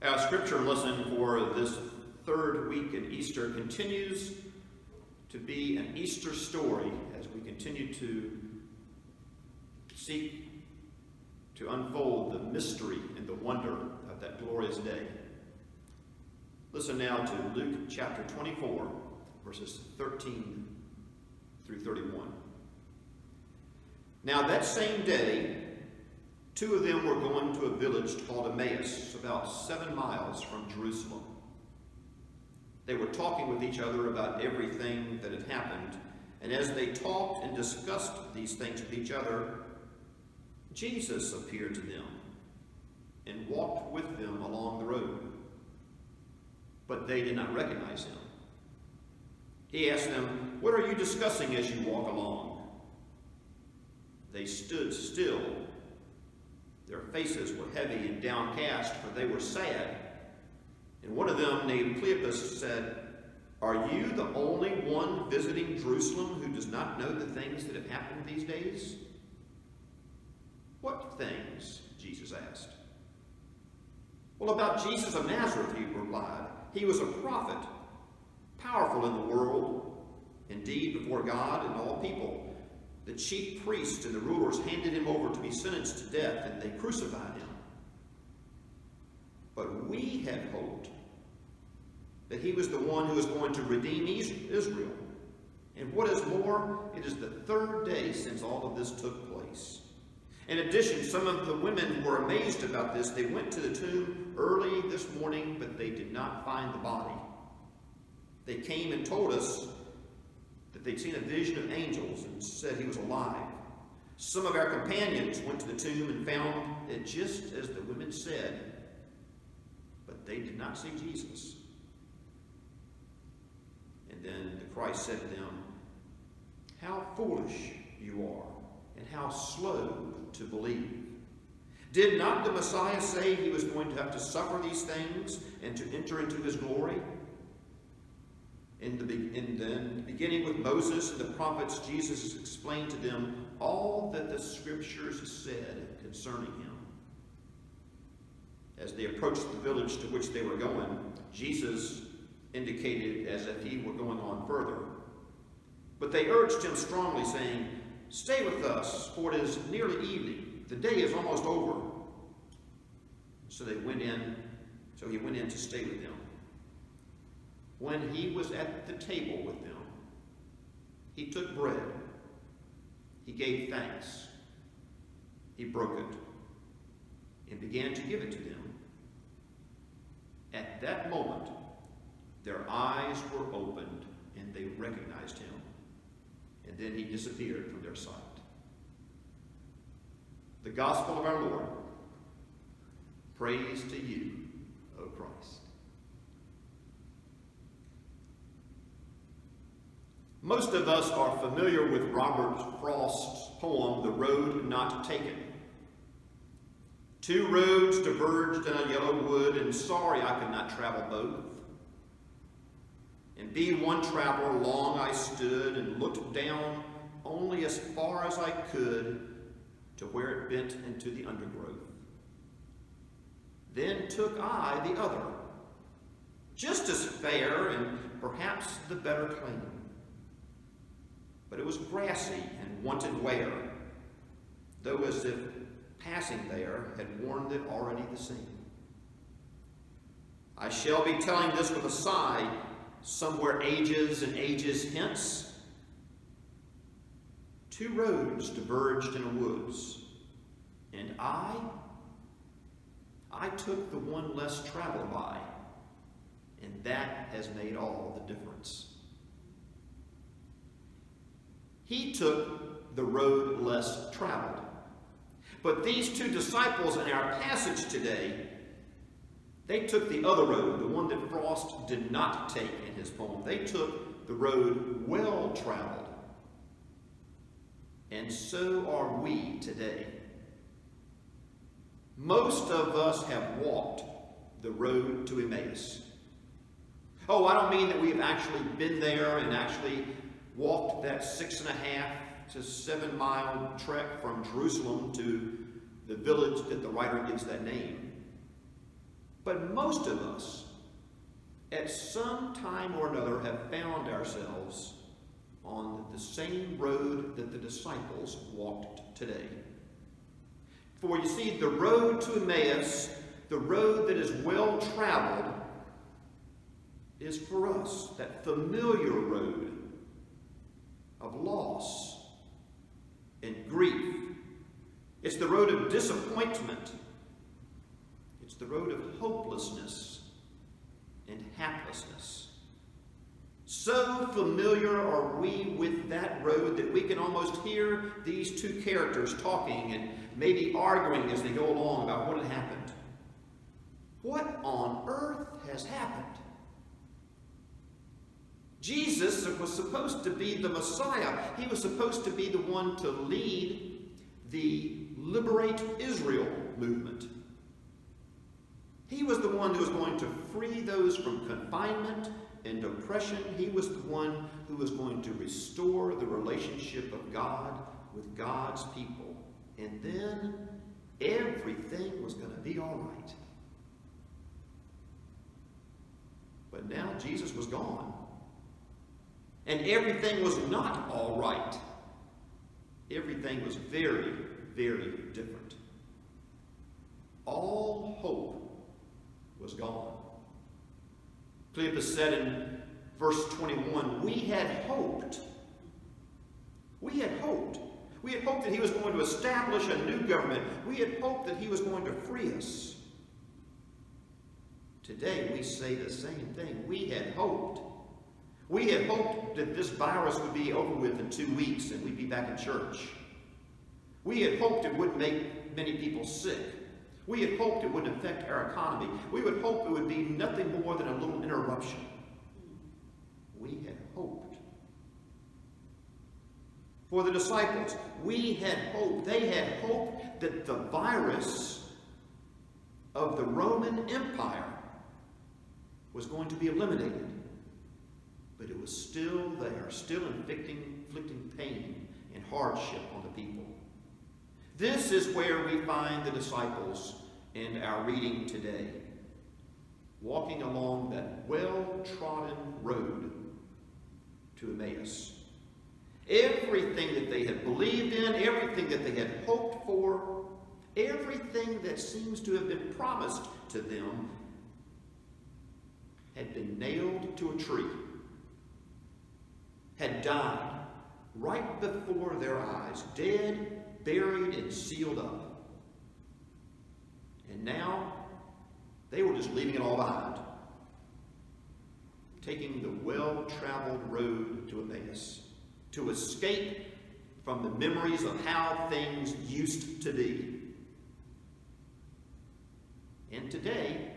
Our scripture lesson for this third week in Easter continues to be an Easter story as we continue to seek to unfold the mystery and the wonder of that glorious day. Listen now to Luke chapter 24, verses 13 through 31. Now that same day, two of them were going to a village called Emmaus, about 7 miles from Jerusalem. They were talking with each other about everything that had happened, and as they talked and discussed these things with each other, Jesus appeared to them and walked with them along the road. But they did not recognize him. He asked them, "What are you discussing as you walk along?" They stood still. Their faces were heavy and downcast, for they were sad. And one of them, named Cleopas, said, "Are you the only one visiting Jerusalem who does not know the things that have happened these days?" "What things?" Jesus asked. "Well, about Jesus of Nazareth," he replied. "He was a prophet, powerful in the world, indeed before God and all people. The chief priests and the rulers handed him over to be sentenced to death, and they crucified him. But we had hoped that he was the one who was going to redeem Israel. And what is more, it is the third day since all of this took place." In addition, some of the women were amazed about this. They went to the tomb early this morning, but they did not find the body. They came and told us that they'd seen a vision of angels and said he was alive. Some of our companions went to the tomb and found it just as the women said, but they did not see Jesus. And then the Christ said to them, "How foolish you are, and how slow to believe. Did not the Messiah say he was going to have to suffer these things and to enter into his glory?" And then, beginning with Moses and the prophets, Jesus explained to them all that the scriptures said concerning him. As they approached the village to which they were going, Jesus indicated as if he were going on further. But they urged him strongly, saying, "Stay with us, for it is nearly evening. The day is almost over." So he went in to stay with them. When he was at the table with them, he took bread. He gave thanks. He broke it and began to give it to them. At that moment, their eyes were opened and they recognized him. And then he disappeared from their sight. The gospel of our Lord. Praise to you, O Christ. Most of us are familiar with Robert Frost's poem, "The Road Not Taken." "Two roads diverged in a yellow wood, and sorry I could not travel both. And be one traveler long I stood, and looked down only as far as I could to where it bent into the undergrowth. Then took I the other, just as fair and perhaps the better claim. But it was grassy and wanted wear, though as if passing there had worn it already the same. I shall be telling this with a sigh, somewhere ages and ages hence. Two roads diverged in a woods, and I took the one less traveled by, and that has made all the difference." He took the road less traveled. But these two disciples in our passage today, they took the other road, the one that Frost did not take in his poem. They took the road well traveled. And so are we today. Most of us have walked the road to Emmaus. Oh, I don't mean that we've actually been there and actually walked that 6.5 to 7 mile trek from Jerusalem to the village that the writer gives that name. But most of us, at some time or another, have found ourselves on the same road that the disciples walked today. For you see, the road to Emmaus, the road that is well traveled, is for us that familiar road of loss and grief. It's the road of disappointment. It's the road of hopelessness and haplessness. So familiar are we with that road that we can almost hear these two characters talking and maybe arguing as they go along about what had happened. What on earth has happened? Jesus was supposed to be the Messiah. He was supposed to be the one to lead the Liberate Israel movement. He was the one who was going to free those from confinement and oppression. He was the one who was going to restore the relationship of God with God's people. And then everything was going to be all right. But now Jesus was gone. And everything was not all right. Everything was very, very different. All hope was gone. Cleopas said in verse 21, we had hoped. We had hoped. We had hoped that he was going to establish a new government. We had hoped that he was going to free us. Today we say the same thing. We had hoped. We had hoped that this virus would be over with in 2 weeks and we'd be back in church. We had hoped it wouldn't make many people sick. We had hoped it wouldn't affect our economy. We would hope it would be nothing more than a little interruption. We had hoped. For the disciples, we had hoped. They had hoped that the virus of the Roman Empire was going to be eliminated. But it was still there, still inflicting pain and hardship on the people. This is where we find the disciples in our reading today, walking along that well-trodden road to Emmaus. Everything that they had believed in, everything that they had hoped for, everything that seems to have been promised to them had been nailed to a tree, had died right before their eyes, dead, buried, and sealed up. And now, they were just leaving it all behind, taking the well-traveled road to Emmaus, to escape from the memories of how things used to be. And today,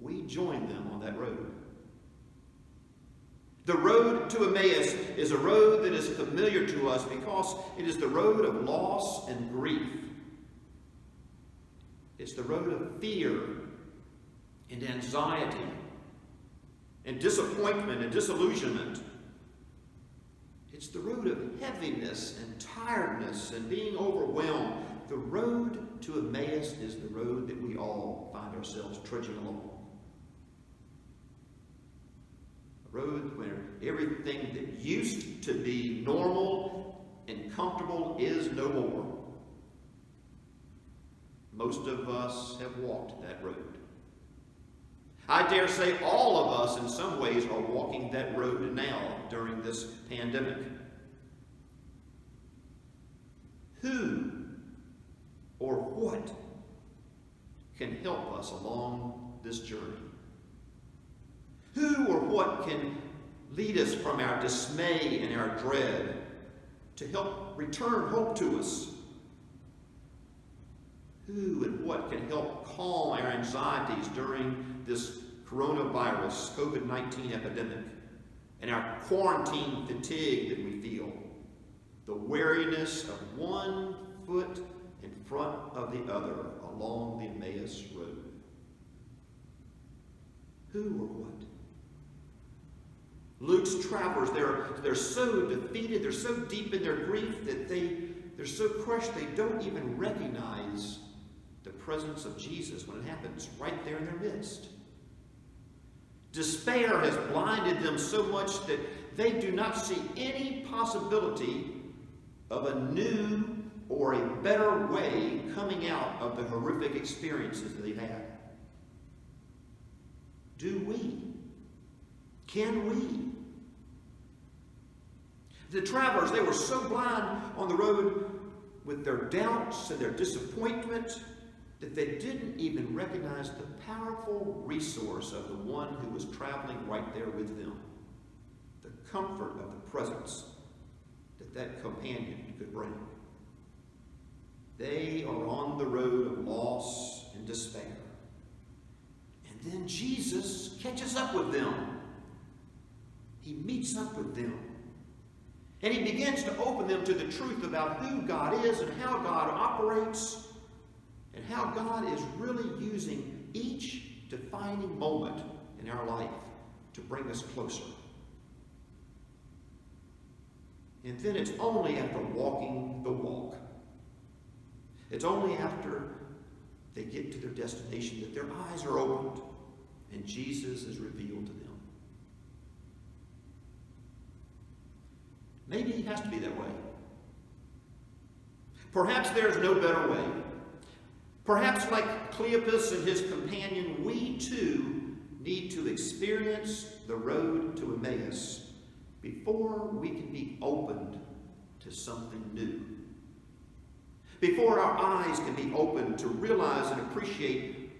we join them on that road. The road to Emmaus is a road that is familiar to us because it is the road of loss and grief. It's the road of fear and anxiety and disappointment and disillusionment. It's the road of heaviness and tiredness and being overwhelmed. The road to Emmaus is the road that we all find ourselves trudging along. Road where everything that used to be normal and comfortable is no more. Most of us have walked that road. I dare say all of us in some ways are walking that road now during this pandemic. Who or what can help us along this journey? Who or what can lead us from our dismay and our dread to help return hope to us? Who and what can help calm our anxieties during this coronavirus, COVID-19 epidemic, and our quarantine fatigue that we feel? The weariness of one foot in front of the other along the Emmaus road. Who or what? Luke's travelers, they're so defeated, they're so deep in their grief that they're so crushed they don't even recognize the presence of Jesus when it happens right there in their midst. Despair has blinded them so much that they do not see any possibility of a new or a better way coming out of the horrific experiences that they've had. Do we? Can we? The travelers, they were so blind on the road with their doubts and their disappointment that they didn't even recognize the powerful resource of the one who was traveling right there with them. The comfort of the presence that companion could bring. They are on the road of loss and despair. And then Jesus catches up with them. He meets up with them. And he begins to open them to the truth about who God is and how God operates and how God is really using each defining moment in our life to bring us closer. And then it's only after walking the walk, it's only after they get to their destination that their eyes are opened and Jesus is revealed to them. Maybe it has to be that way. Perhaps there's no better way. Perhaps like Cleopas and his companion, we too need to experience the road to Emmaus before we can be opened to something new. Before our eyes can be opened to realize and appreciate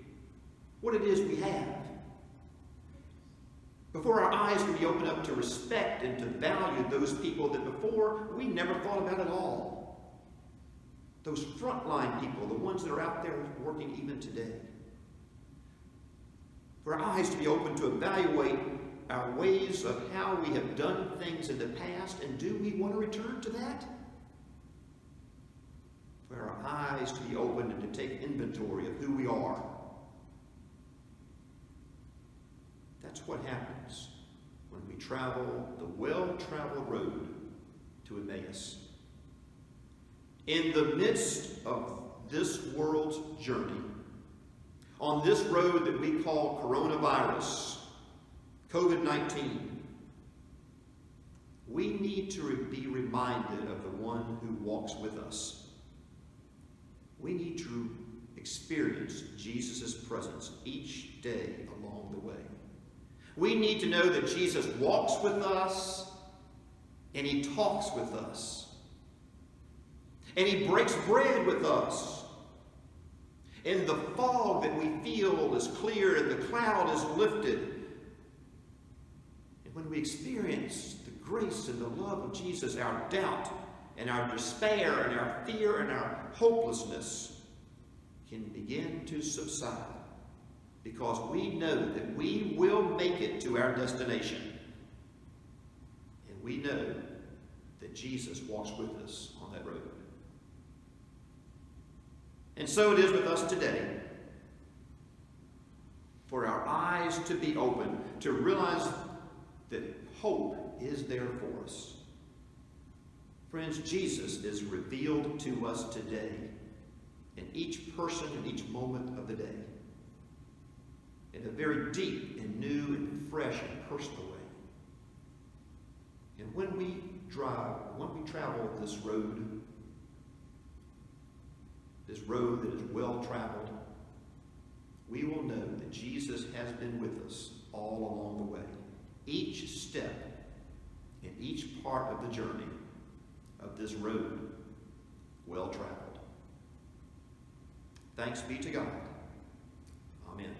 what it is we have. Before our eyes can be opened up to respect and to value those people that before we never thought about at all. Those frontline people, the ones that are out there working even today. For our eyes to be open to evaluate our ways of how we have done things in the past, and do we want to return to that? For our eyes to be open and to take inventory of who we are. That's what happens when we travel the well-traveled road to Emmaus. In the midst of this world's journey, on this road that we call coronavirus, COVID-19, we need to be reminded of the one who walks with us. We need to experience Jesus' presence each day along the way. We need to know that Jesus walks with us and he talks with us. And he breaks bread with us. And the fog that we feel is clear and the cloud is lifted. And when we experience the grace and the love of Jesus, our doubt and our despair and our fear and our hopelessness can begin to subside. Because we know that we will make it to our destination. And we know that Jesus walks with us on that road. And so it is with us today. For our eyes to be open, to realize that hope is there for us. Friends, Jesus is revealed to us today in each person in each moment of the day. In a very deep and new and fresh and personal way. And when we travel this road that is well traveled, we will know that Jesus has been with us all along the way. Each step in each part of the journey of this road well traveled. Thanks be to God. Amen.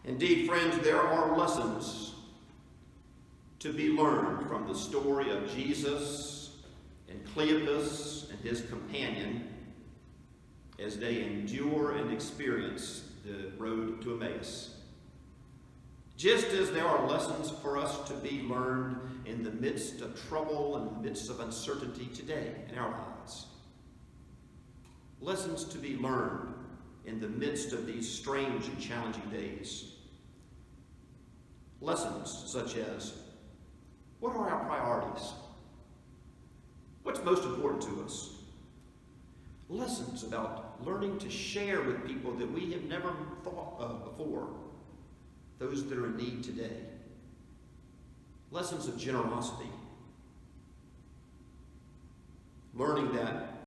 Indeed, friends, there are lessons to be learned from the story of Jesus and Cleopas and his companion as they endure and experience the road to Emmaus. Just as there are lessons for us to be learned in the midst of trouble and the midst of uncertainty today in our lives. Lessons to be learned in the midst of these strange and challenging days. Lessons such as, what are our priorities? what's most important to us. Lessons about learning to share with people that we have never thought of before, those that are in need today. Lessons of generosity. Learning that